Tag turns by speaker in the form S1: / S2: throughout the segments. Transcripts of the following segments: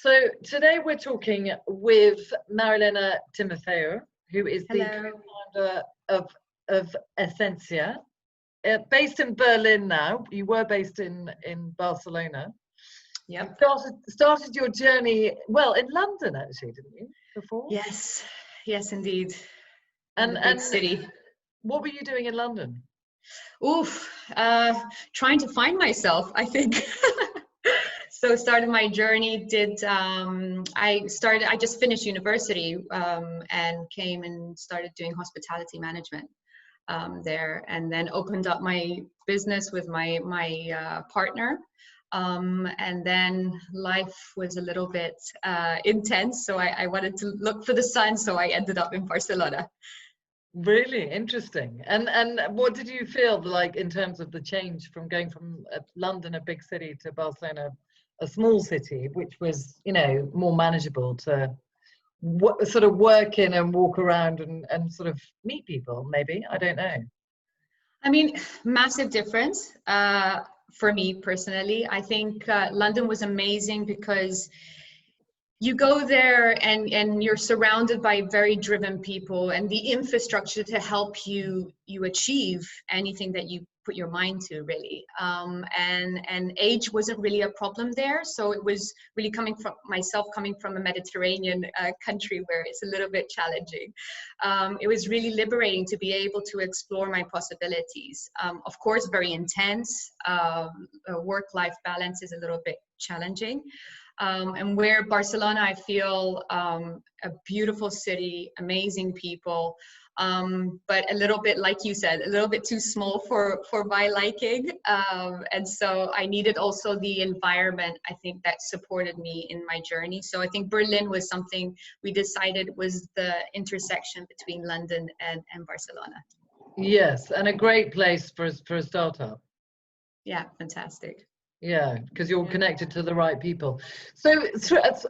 S1: So today we're talking with Marilena Timotheou, who is the
S2: Hello.
S1: co-founder of Essentia, based in Berlin now. You were based in Barcelona.
S2: Yep.
S1: You started your journey, well, in London actually, didn't you, before?
S2: Yes. Yes, indeed.
S1: And
S2: The big city.
S1: what were you doing in London?
S2: Oof. Trying to find myself, I think. So started my journey, I just finished university and came and started doing hospitality management there, and then opened up my business with my partner. And then life was a little bit intense, so I wanted to look for the sun, so I ended up in Barcelona.
S1: Really interesting. And what did you feel like in terms of the change from going from London, a big city, to Barcelona, a small city, which was, you know, more manageable to sort of work in and walk around and sort of meet people, maybe? I don't know.
S2: I mean, massive difference for me personally. I think London was amazing because you go there and you're surrounded by very driven people and the infrastructure to help you achieve anything that you put your mind to, really. And age wasn't really a problem there. So it was really coming from a Mediterranean country where it's a little bit challenging. It was really liberating to be able to explore my possibilities. Of course, very intense. Work-life balance is a little bit challenging. And where Barcelona, I feel a beautiful city, amazing people, but a little bit, like you said, a little bit too small for my liking. And so I needed also the environment, I think, that supported me in my journey. So I think Berlin was something we decided was the intersection between London and Barcelona.
S1: Yes, and a great place for a startup.
S2: Yeah, fantastic.
S1: Yeah, because you're connected to the right people. So,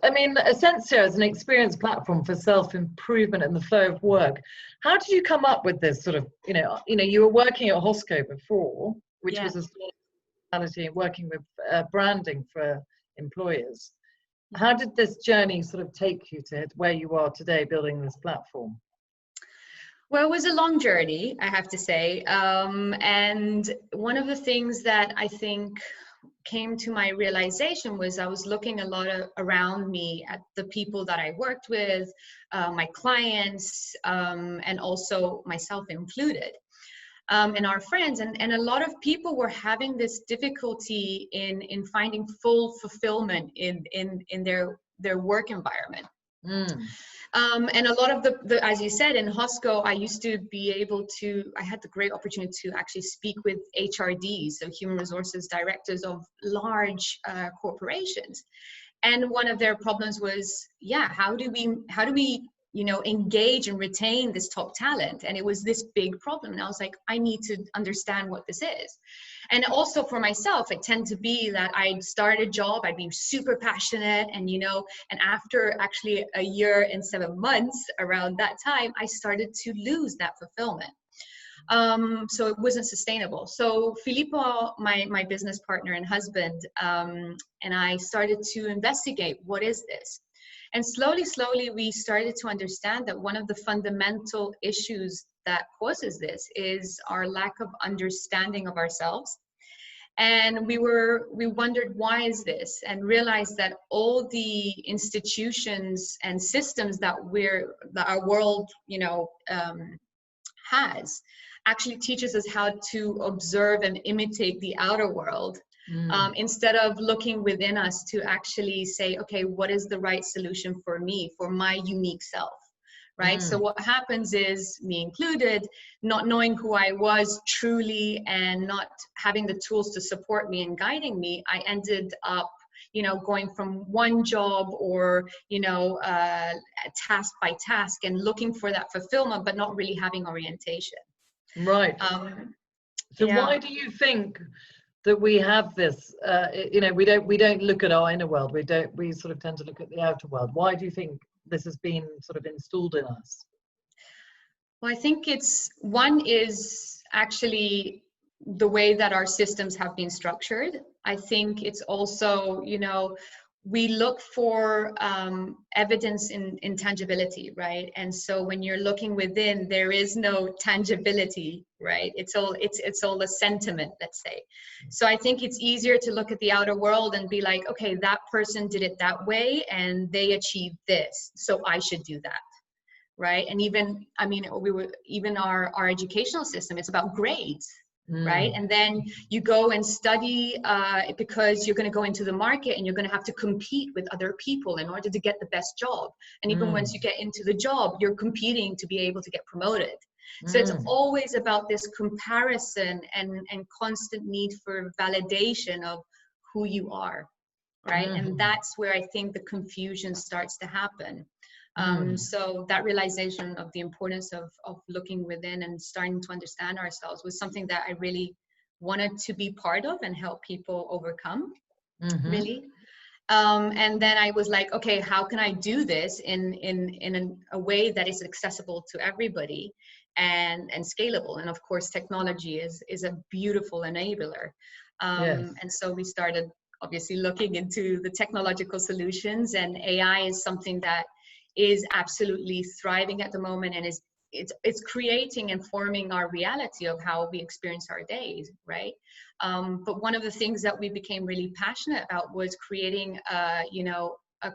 S1: I mean, Essentia is an experience platform for self-improvement and the flow of work. How did you come up with this sort of, you were working at Hosco before, which was a hospitality and working with branding for employers. How did this journey sort of take you to where you are today, building this platform?
S2: Well, it was a long journey, I have to say. And one of the things that I think came to my realization was I was looking a lot around me at the people that I worked with, my clients, and also myself included, and our friends. And a lot of people were having this difficulty in finding full fulfillment in their work environment. And a lot of the, as you said, in Hosco, I used to be able to, I had the great opportunity to actually speak with HRDs, so human resources directors of large corporations. And one of their problems was, how do we engage and retain this top talent? And it was this big problem. And I was like, I need to understand what this is. And also for myself, it tended to be that I'd start a job, I'd be super passionate, and and after actually a year and 7 months around that time, I started to lose that fulfillment. So it wasn't sustainable. So Filippo, my business partner and husband, and I started to investigate, what is this? And slowly, we started to understand that one of the fundamental issues that causes this is our lack of understanding of ourselves. And we wondered, why is this? And realized that all the institutions and systems that our world, has, actually teaches us how to observe and imitate the outer world. Instead of looking within us to actually say, okay, what is the right solution for me, for my unique self, right? So what happens is, me included, not knowing who I was truly and not having the tools to support me and guiding me, I ended up going from one job or, task by task and looking for that fulfillment, but not really having orientation.
S1: Right. So why do you think that we have this, we don't look at our inner world. We sort of tend to look at the outer world. Why do you think this has been sort of installed in us?
S2: Well, I think one is actually the way that our systems have been structured. I think it's also, we look for evidence in intangibility, right? And so when you're looking within, there is no tangibility, right? It's all a sentiment, let's say. So I think it's easier to look at the outer world and be like, okay, that person did it that way and they achieved this, so I should do that, right? And even, I mean, even our educational system, it's about grades. Right. And then you go and study because you're going to go into the market and you're going to have to compete with other people in order to get the best job. And even once you get into the job, you're competing to be able to get promoted. So it's always about this comparison and constant need for validation of who you are. Right. And that's where I think the confusion starts to happen. So that realization of the importance of looking within and starting to understand ourselves was something that I really wanted to be part of and help people overcome, really. And then I was like, okay, how can I do this in a way that is accessible to everybody and scalable? And of course, technology is a beautiful enabler. And so we started obviously looking into the technological solutions, and AI is something that is absolutely thriving at the moment, and it's creating and forming our reality of how we experience our days, right? But one of the things that we became really passionate about was creating a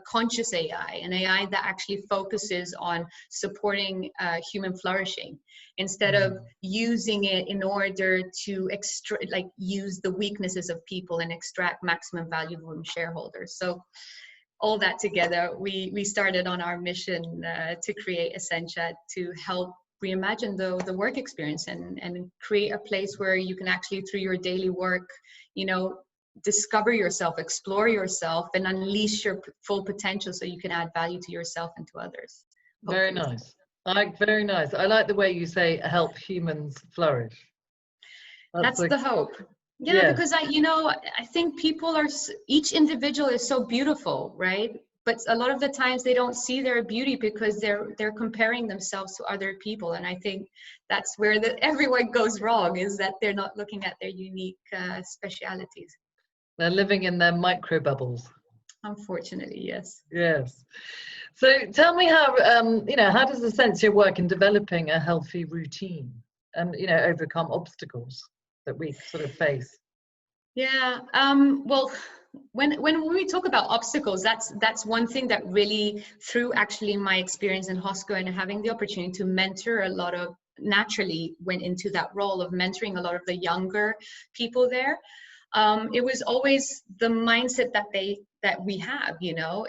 S2: conscious AI, an AI that actually focuses on supporting human flourishing instead of using it in order to use the weaknesses of people and extract maximum value from shareholders. So all that together, we started on our mission to create Essentia to help reimagine the work experience and create a place where you can actually, through your daily work, discover yourself, explore yourself, and unleash your full potential so you can add value to yourself and to others.
S1: Very nice. Very nice. I like the way you say help humans flourish.
S2: That's the hope. Yeah, because I think each individual is so beautiful, right? But a lot of the times they don't see their beauty because they're comparing themselves to other people. And I think that's where everyone goes wrong, is that they're not looking at their unique specialities.
S1: They're living in their micro bubbles.
S2: Unfortunately, yes.
S1: Yes. So tell me how does Essentia work in developing a healthy routine and, overcome obstacles that we sort of face?
S2: Yeah. Well, when we talk about obstacles, that's one thing that really, through actually my experience in Hosco and having the opportunity to mentor naturally went into that role of mentoring a lot of the younger people there. It was always the mindset that we have,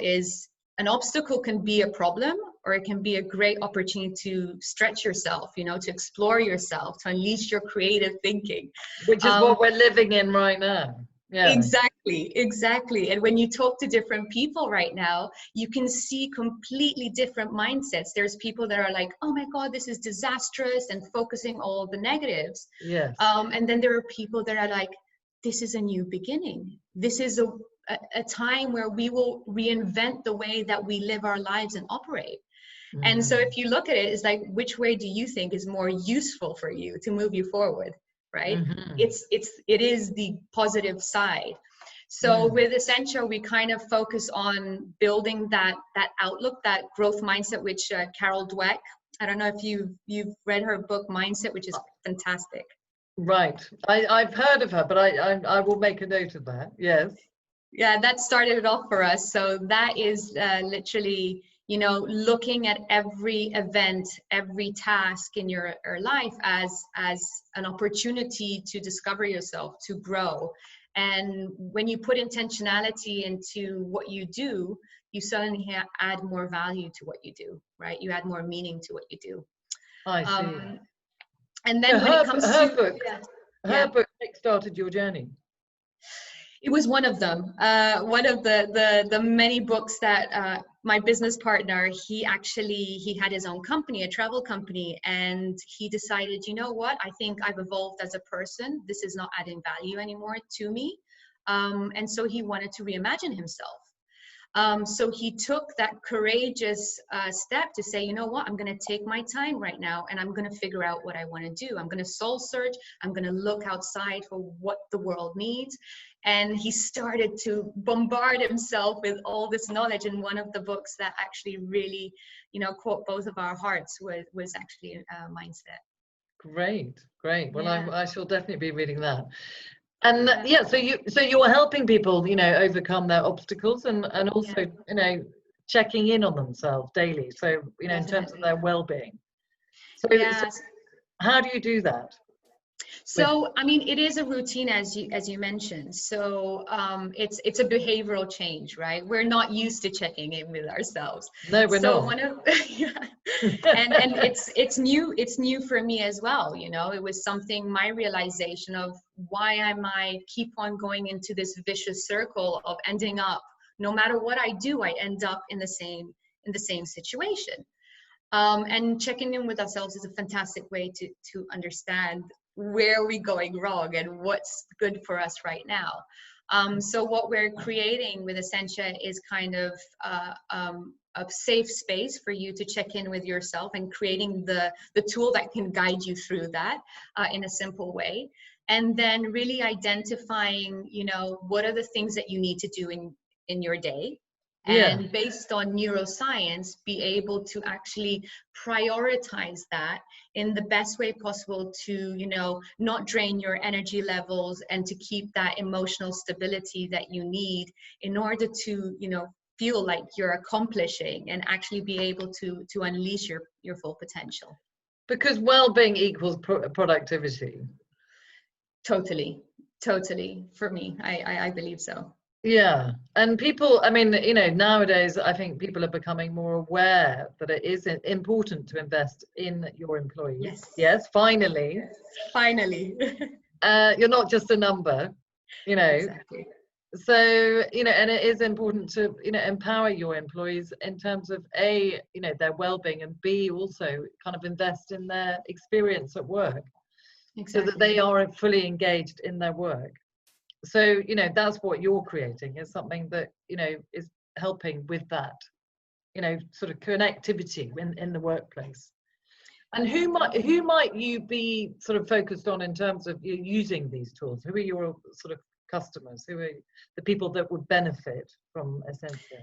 S2: is an obstacle can be a problem, or it can be a great opportunity to stretch yourself, to explore yourself, to unleash your creative thinking.
S1: Which is what we're living in right now. Yeah.
S2: Exactly. And when you talk to different people right now, you can see completely different mindsets. There's people that are like, oh my God, this is disastrous, and focusing all the negatives.
S1: Yes.
S2: And then there are people that are like, this is a new beginning. This is a time where we will reinvent the way that we live our lives and operate. And so if you look at it, it's like, which way do you think is more useful for you to move you forward, right? It is the positive side. So with Essentia, we kind of focus on building that outlook, that growth mindset, which Carol Dweck, I don't know if you've read her book Mindset, which is fantastic.
S1: Right. I've heard of her, but I will make a note of that. Yes.
S2: Yeah, that started it off for us. So that is literally, looking at every event, every task in your life as an opportunity to discover yourself, to grow. And when you put intentionality into what you do, you suddenly add more value to what you do, right? You add more meaning to what you do.
S1: I see.
S2: And then when it comes
S1: her
S2: to
S1: book, her book kickstarted your journey.
S2: It was one of them. One of the many books that my business partner, he had his own company, a travel company, and he decided, you know what, I think I've evolved as a person. This is not adding value anymore to me. And so he wanted to reimagine himself. So he took that courageous step to say, you know what, I'm going to take my time right now and I'm going to figure out what I want to do. I'm going to soul search. I'm going to look outside for what the world needs. And he started to bombard himself with all this knowledge. And one of the books that actually really, caught both of our hearts was actually Mindset.
S1: Great, great. Well,
S2: Yeah.
S1: I shall definitely be reading that. And
S2: Yeah.
S1: so you're helping people, overcome their obstacles and also, checking in on themselves daily. So, in terms of their well-being. So,
S2: Yeah.
S1: how do you do that?
S2: So, I mean, it is a routine, as you mentioned. So, it's a behavioral change, right? We're not used to checking in with ourselves.
S1: No, we're
S2: So
S1: not.
S2: one of yeah, and it's new for me as well. It was something, my realization of why am I keep on going into this vicious circle of ending up, no matter what I do, I end up in the same situation. And checking in with ourselves is a fantastic way to understand where we're going wrong and what's good for us right now. So what we're creating with Essentia is kind of a safe space for you to check in with yourself, and creating the tool that can guide you through that in a simple way. And then really identifying, what are the things that you need to do in your day.
S1: Yeah.
S2: And based on neuroscience, be able to actually prioritize that in the best way possible to, not drain your energy levels, and to keep that emotional stability that you need in order to, feel like you're accomplishing and actually be able to unleash your full potential.
S1: Because well-being equals productivity.
S2: Totally. For me, I believe so.
S1: Yeah, and people, I mean, nowadays I think people are becoming more aware that it is important to invest in your employees. Yes, finally.
S2: Yes, finally.
S1: You're not just a number,
S2: Exactly.
S1: So, and it is important to, empower your employees in terms of their well-being, and B, also kind of invest in their experience at work.
S2: Exactly.
S1: So that they are fully engaged in their work. So, that's what you're creating, is something that, is helping with that, sort of connectivity in the workplace. And who might you be sort of focused on in terms of you using these tools? Who are your sort of customers? Who are the people that would benefit from Essentia?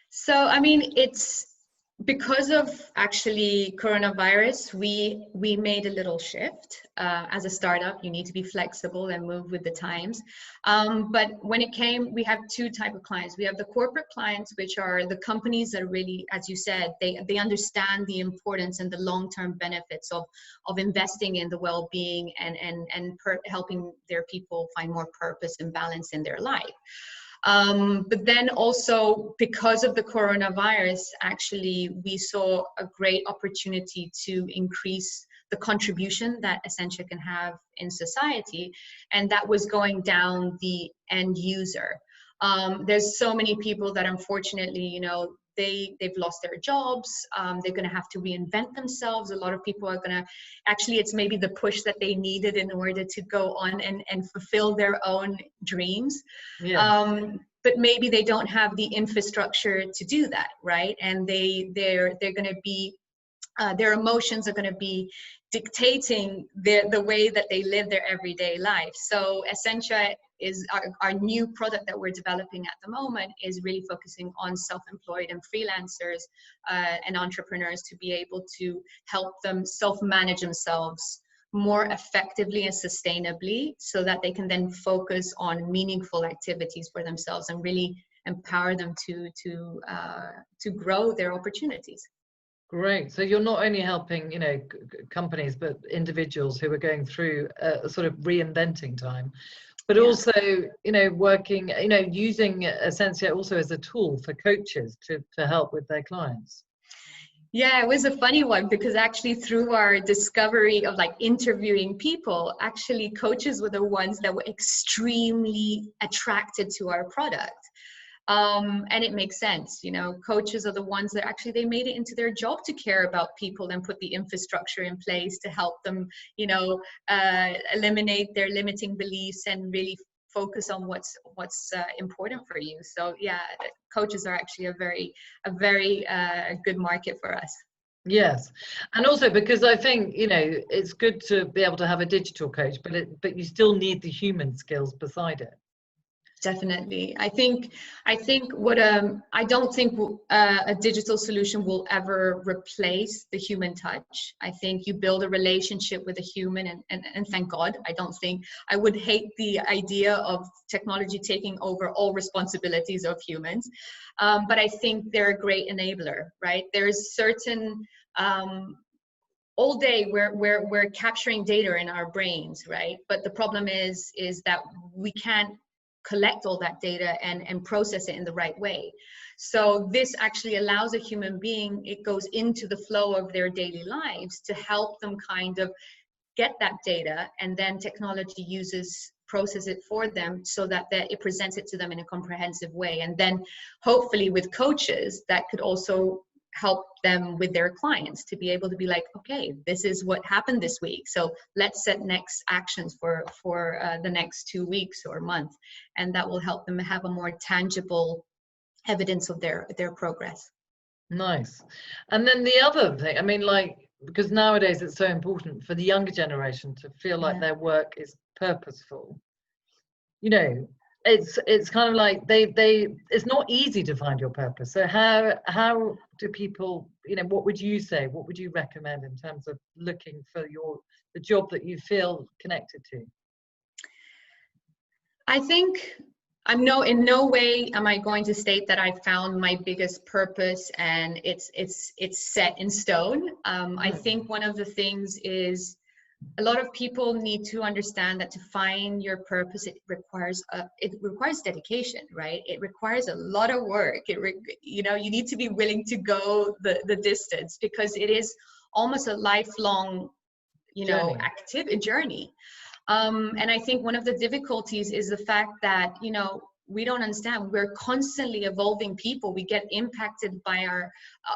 S2: So, I mean, it's because of actually coronavirus, we made a little shift. As a startup, you need to be flexible and move with the times. But when it came, we have two type of clients. We have the corporate clients, which are the companies that really, as you said, they understand the importance and the long-term benefits of investing in the well-being and helping their people find more purpose and balance in their life. But then also, because of the coronavirus, actually, we saw a great opportunity to increase the contribution that Essentia can have in society, and that was going down the end user. There's so many people that unfortunately, they've lost their jobs. They're going to have to reinvent themselves. A lot of people are going to, actually, it's maybe the push that they needed in order to go on and fulfill their own dreams.
S1: Yes.
S2: But maybe they don't have the infrastructure to do that, right? And they're going to be, their emotions are going to be dictating the way that they live their everyday life. So Essentia is our new product that we're developing at the moment, is really focusing on self-employed and freelancers and entrepreneurs to be able to help them self-manage themselves more effectively and sustainably, so that they can then focus on meaningful activities for themselves and really empower them to grow their opportunities.
S1: Great. So you're not only helping, companies, but individuals who are going through a sort of reinventing time, but also, working, using Essentia also as a tool for coaches to help with their clients.
S2: Yeah, it was a funny one, because actually through our discovery of like interviewing people, actually coaches were the ones that were extremely attracted to our product. And it makes sense, coaches are the ones that actually, they made it into their job to care about people and put the infrastructure in place to help them, eliminate their limiting beliefs and really focus on what's important for you. So yeah, coaches are actually a very good market for us.
S1: Yes, and also because I think it's good to be able to have a digital coach, but you still need the human skills beside it.
S2: Definitely. I think what I don't think a digital solution will ever replace the human touch. I think you build a relationship with a human, and thank God. I would hate the idea of technology taking over all responsibilities of humans. But I think they're a great enabler, right? There's certain all day we're capturing data in our brains, right? But the problem is that we can't collect all that data and process it in the right way. So this actually allows a human being, it goes into the flow of their daily lives to help them kind of get that data, and then technology process it for them so that it presents it to them in a comprehensive way. And then hopefully with coaches that could also help them with their clients to be able to be like, okay, this is what happened this week, so let's set next actions for the next 2 weeks or month, and that will help them have a more tangible evidence of their progress.
S1: Nice. And then the other thing, I mean, like, because nowadays it's so important for the younger generation to feel like their work is purposeful. You know, it's kind of like they it's not easy to find your purpose. So how do people, you know, what would you say, what would you recommend in terms of looking for the job that you feel connected to?
S2: I think in no way am I going to state that I found my biggest purpose and it's set in stone. I think one of the things is a lot of people need to understand that to find your purpose, it requires dedication, right? It requires a lot of work. You know, you need to be willing to go the distance, because it is almost a lifelong, journey. And I think one of the difficulties is the fact that, you know, we don't understand. We're constantly evolving people. We get impacted by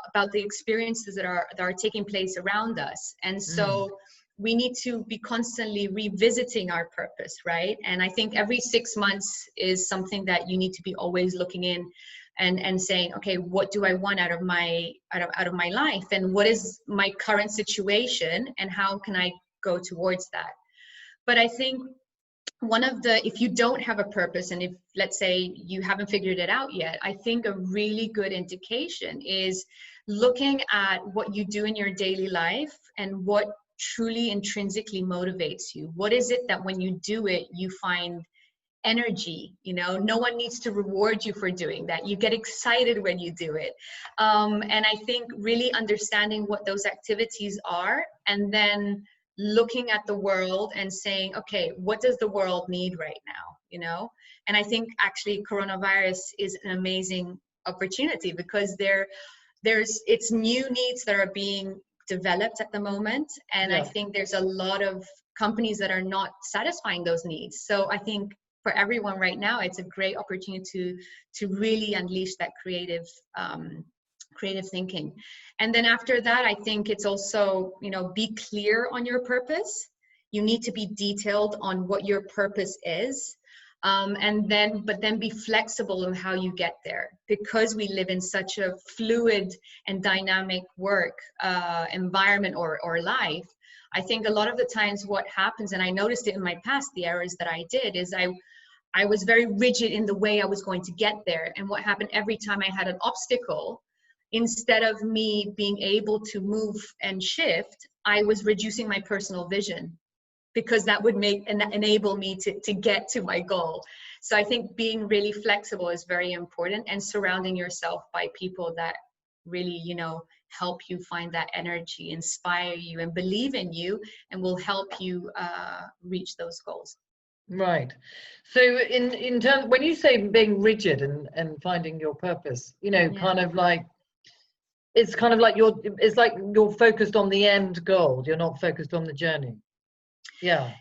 S2: about the experiences that are taking place around us. And so we need to be constantly revisiting our purpose, right? And I think every 6 months is something that you need to be always looking in and saying, okay, what do I want out of my life? And what is my current situation? And how can I go towards that? But I think if you don't have a purpose, and if, let's say, you haven't figured it out yet, I think a really good indication is looking at what you do in your daily life and what truly intrinsically motivates you. What is it that when you do it, you find energy? You know, no one needs to reward you for doing that. You get excited when you do it. And I think really understanding what those activities are, and then looking at the world and saying, okay, what does the world need right now? You know, and I think actually coronavirus is an amazing opportunity, because it's new needs that are being developed at the moment, and I think there's a lot of companies that are not satisfying those needs. So I think for everyone right now, it's a great opportunity to really unleash that creative thinking. And then after that, I think it's also, you know, be clear on your purpose. You need to be detailed on what your purpose is. But then be flexible in how you get there, because we live in such a fluid and dynamic work environment or life. I think a lot of the times what happens, and I noticed it in my past, the errors that I did, is I was very rigid in the way I was going to get there. And what happened every time I had an obstacle, instead of me being able to move and shift, I was reducing my personal vision, because that would enable me to get to my goal. So I think being really flexible is very important, and surrounding yourself by people that really, you know, help you find that energy, inspire you, and believe in you, and will help you reach those goals.
S1: Right. So in terms, when you say being rigid and finding your purpose, you know, kind of like, it's kind of like it's like you're focused on the end goal. You're not focused on the journey. Yeah.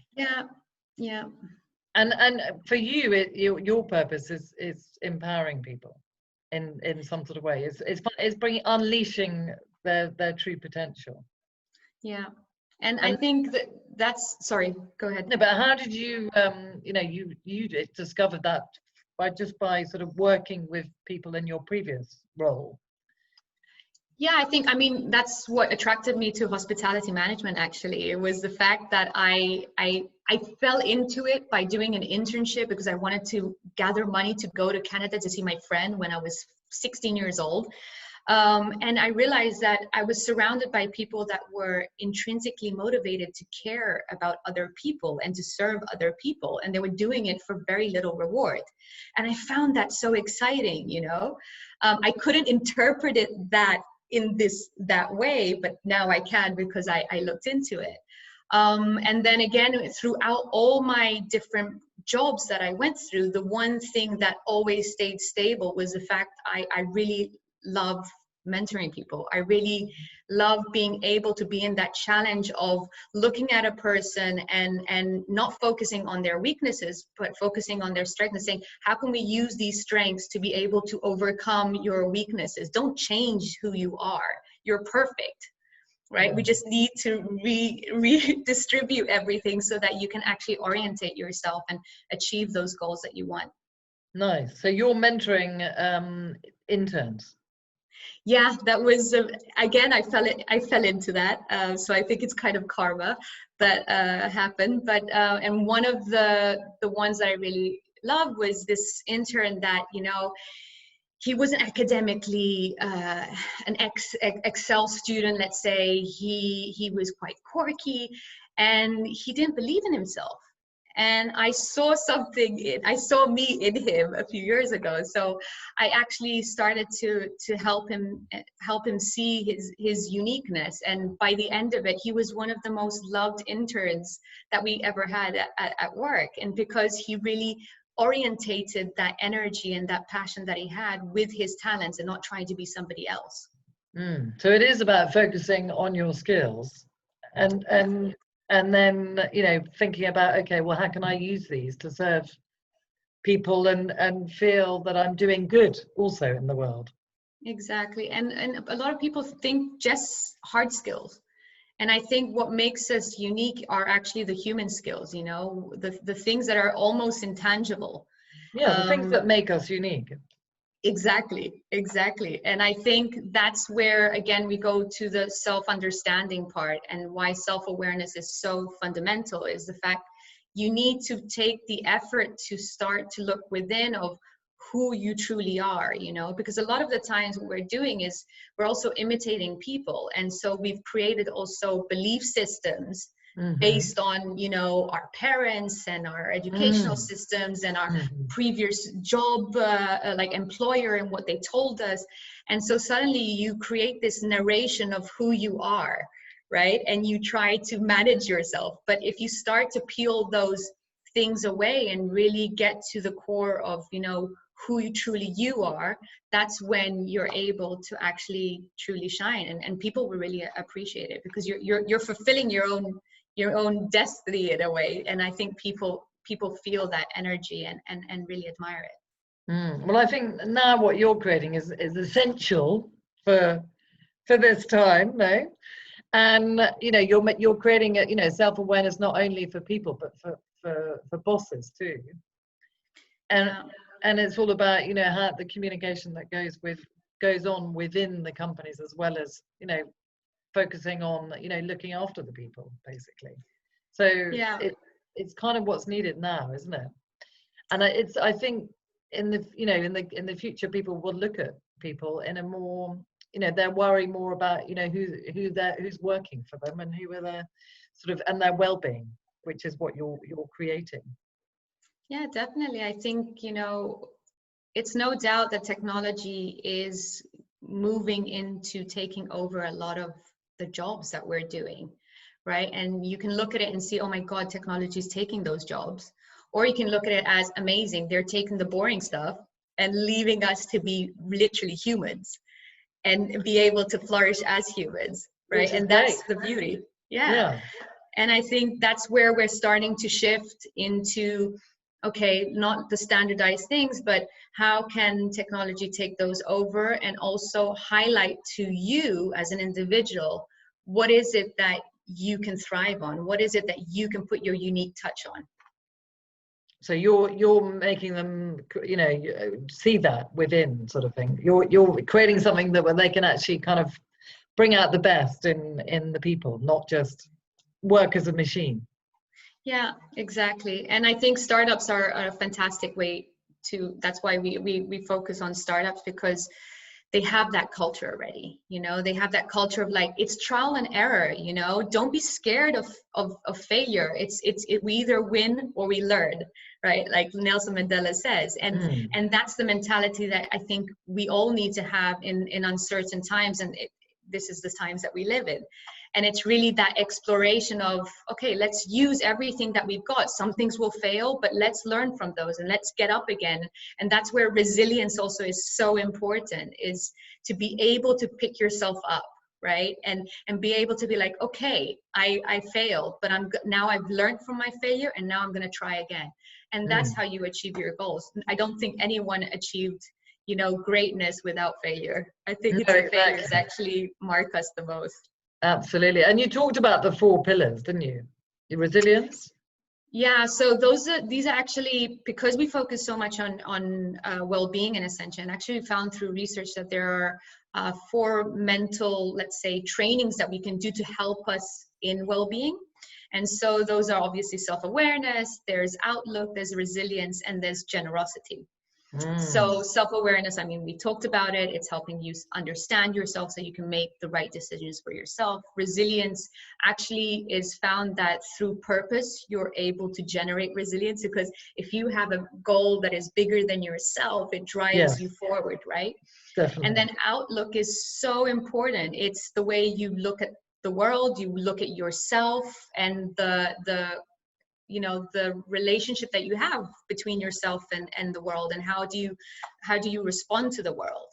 S1: And for you, your purpose is empowering people in some sort of way. It's unleashing their true potential.
S2: Yeah. And I think that's sorry, go ahead.
S1: No, but how did you you discovered that by sort of working with people in your previous role?
S2: Yeah, I mean, that's what attracted me to hospitality management, actually. It was the fact that I fell into it by doing an internship because I wanted to gather money to go to Canada to see my friend when I was 16 years old. And I realized that I was surrounded by people that were intrinsically motivated to care about other people and to serve other people. And they were doing it for very little reward. And I found that so exciting, you know. I couldn't interpret it that way, but now I can because I looked into it. And then again, throughout all my different jobs that I went through, the one thing that always stayed stable was the fact I really love mentoring people. I really love being able to be in that challenge of looking at a person and not focusing on their weaknesses, but focusing on their strengths and saying, how can we use these strengths to be able to overcome your weaknesses? Don't change who you are. You're perfect, right? We just need to redistribute everything so that you can actually orientate yourself and achieve those goals that you want.
S1: Nice. So you're mentoring interns.
S2: Yeah, that was again, I fell into that. So I think it's kind of karma that happened. But and one of the ones that I really loved was this intern that, you know, he wasn't academically an Excel student, let's say. He was quite quirky, and he didn't believe in himself. And I saw me in him a few years ago. So I actually started to help him see his uniqueness. And by the end of it, he was one of the most loved interns that we ever had at work. And because he really orientated that energy and that passion that he had with his talents and not trying to be somebody else.
S1: So it is about focusing on your skills and then, you know, thinking about, okay, well, how can I use these to serve people and feel that I'm doing good also in the world?
S2: Exactly. And a lot of people think just hard skills. And I think what makes us unique are actually the human skills, you know, the things that are almost intangible.
S1: Yeah, the things that make us unique.
S2: Exactly. And I think that's where, again, we go to the self-understanding part, and why self-awareness is so fundamental is the fact you need to take the effort to start to look within of who you truly are, you know, because a lot of the times what we're doing is we're also imitating people. And so we've created also belief systems based on, you know, our parents and our educational systems and our previous job, like employer, and what they told us. And so suddenly you create this narration of who you are, right? And you try to manage yourself. But if you start to peel those things away and really get to the core of, you know, who you are, that's when you're able to actually truly shine, and people will really appreciate it, because you're fulfilling your own destiny in a way. And I think people feel that energy and really admire it.
S1: Well, I think now what you're creating is essential for this time, no? And you know, you're creating a, you know, self-awareness not only for people but for bosses too. And it's all about, you know, how the communication that goes on within the companies, as well as, you know, focusing on, you know, looking after the people basically. So
S2: Yeah,
S1: it's kind of what's needed now, isn't it? And I think in the, you know, in the future, people will look at people in a more, you know, they're worrying more about, you know, who's working for them and who are their sort of, and their well-being, which is what you're creating.
S2: yeah, definitely. I think, you know, it's no doubt that technology is moving into taking over a lot of the jobs that we're doing, right? And you can look at it and see, oh my God, technology is taking those jobs. Or you can look at it as amazing. They're taking the boring stuff and leaving us to be literally humans and be able to flourish as humans, right? And that's the beauty. Yeah. And I think that's where we're starting to shift into, okay, not the standardized things, but how can technology take those over and also highlight to you as an individual, what is it that you can thrive on? What is it that you can put your unique touch on?
S1: So you're making them, you know, see that within, sort of thing. You're creating something that where they can actually kind of bring out the best in the people, not just work as a machine.
S2: Yeah, exactly. And I think startups are a fantastic way to, that's why we focus on startups, because they have that culture already, they have that culture of like, it's trial and error, don't be scared of failure. We either win or we learn, right? Like Nelson Mandela says. And that's the mentality that I think we all need to have in uncertain times. And this is the times that we live in. And it's really that exploration of, okay, let's use everything that we've got. Some things will fail, but let's learn from those and let's get up again. And that's where resilience also is so important, is to be able to pick yourself up, right? And be able to be like, okay, I failed, but now I've learned from my failure, and now I'm going to try again. And that's how you achieve your goals. I don't think anyone achieved greatness without failure. I think it's the failures actually mark us the most.
S1: Absolutely. And you talked about the 4 pillars, didn't you? Your resilience.
S2: Yeah, so these are actually, because we focus so much on well-being in Essentia, and actually found through research that there are 4 mental, let's say, trainings that we can do to help us in well-being. And so those are obviously self-awareness, there's outlook, there's resilience, and there's generosity. So self-awareness, I mean, we talked about it. It's helping you understand yourself so you can make the right decisions for yourself. Resilience actually is found that through purpose, you're able to generate resilience, because if you have a goal that is bigger than yourself, it drives you forward, right? Definitely. And then outlook is so important. It's the way you look at the world, you look at yourself, and the relationship that you have between yourself and the world, and how do you respond to the world.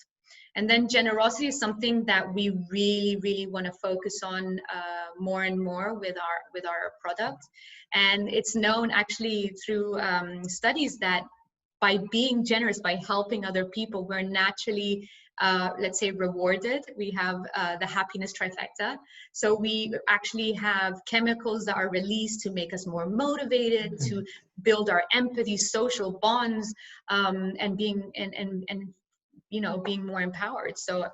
S2: And then generosity is something that we really want to focus on more and more with our product. And it's known actually through studies that by being generous, by helping other people, we're naturally let's say rewarded. We have the happiness trifecta. So we actually have chemicals that are released to make us more motivated, to build our empathy, social bonds, and being being more empowered. So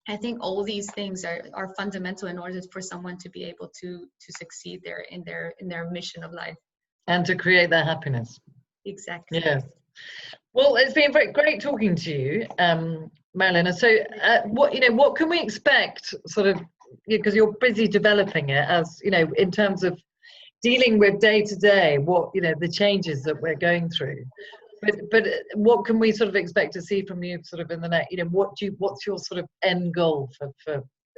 S2: I think all these things are fundamental in order for someone to be able to succeed in their mission of life.
S1: And to create their happiness.
S2: Exactly.
S1: Yes. Well, it's been great talking to you, Marilena. So what can we expect, sort of, because you're busy developing it, as in terms of dealing with day to day, what the changes that we're going through, but what can we sort of expect to see from you sort of in the next, what's your sort of end goal for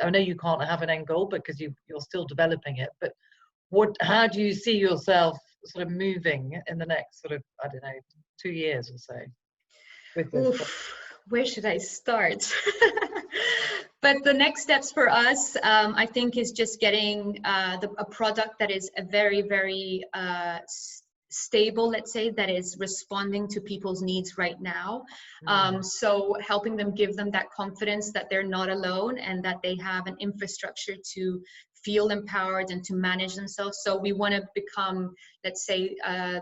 S1: I know you can't have an end goal because you're still developing it, but how do you see yourself sort of moving in the next sort of, I don't know, 2 years or so with this?
S2: Where should I start? But the next steps for us, I think, is just getting a product that is a very, very stable, let's say, that is responding to people's needs right now. So helping them, give them that confidence that they're not alone, and that they have an infrastructure to feel empowered and to manage themselves. So we want to become, let's say,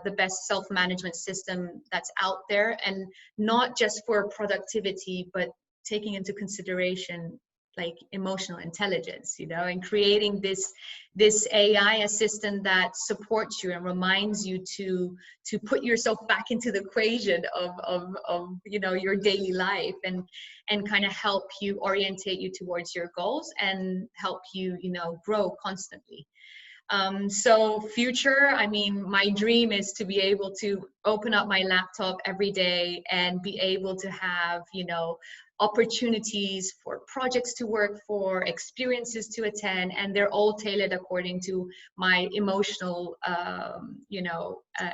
S2: the best self-management system that's out there, and not just for productivity, but taking into consideration like emotional intelligence, and creating this AI assistant that supports you and reminds you to put yourself back into the equation of your daily life, and kind of help you, orientate you towards your goals, and help you grow constantly. So future, I mean, my dream is to be able to open up my laptop every day and be able to have, opportunities for projects to work for, experiences to attend, and they're all tailored according to my emotional,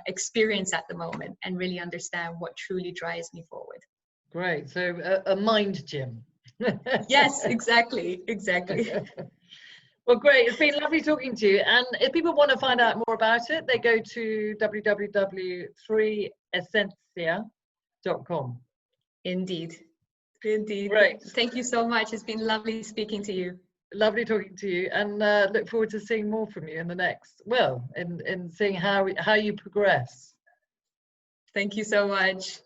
S2: experience at the moment, and really understand what truly drives me forward.
S1: Great. So a mind gym.
S2: Yes, exactly.
S1: Well, great. It's been lovely talking to you. And if people want to find out more about it, they go to www.3SSENTIA.com.
S2: Indeed.
S1: Great.
S2: Thank you so much. It's been lovely speaking to you.
S1: Lovely talking to you, and look forward to seeing more from you in the next, in seeing how you progress.
S2: Thank you so much.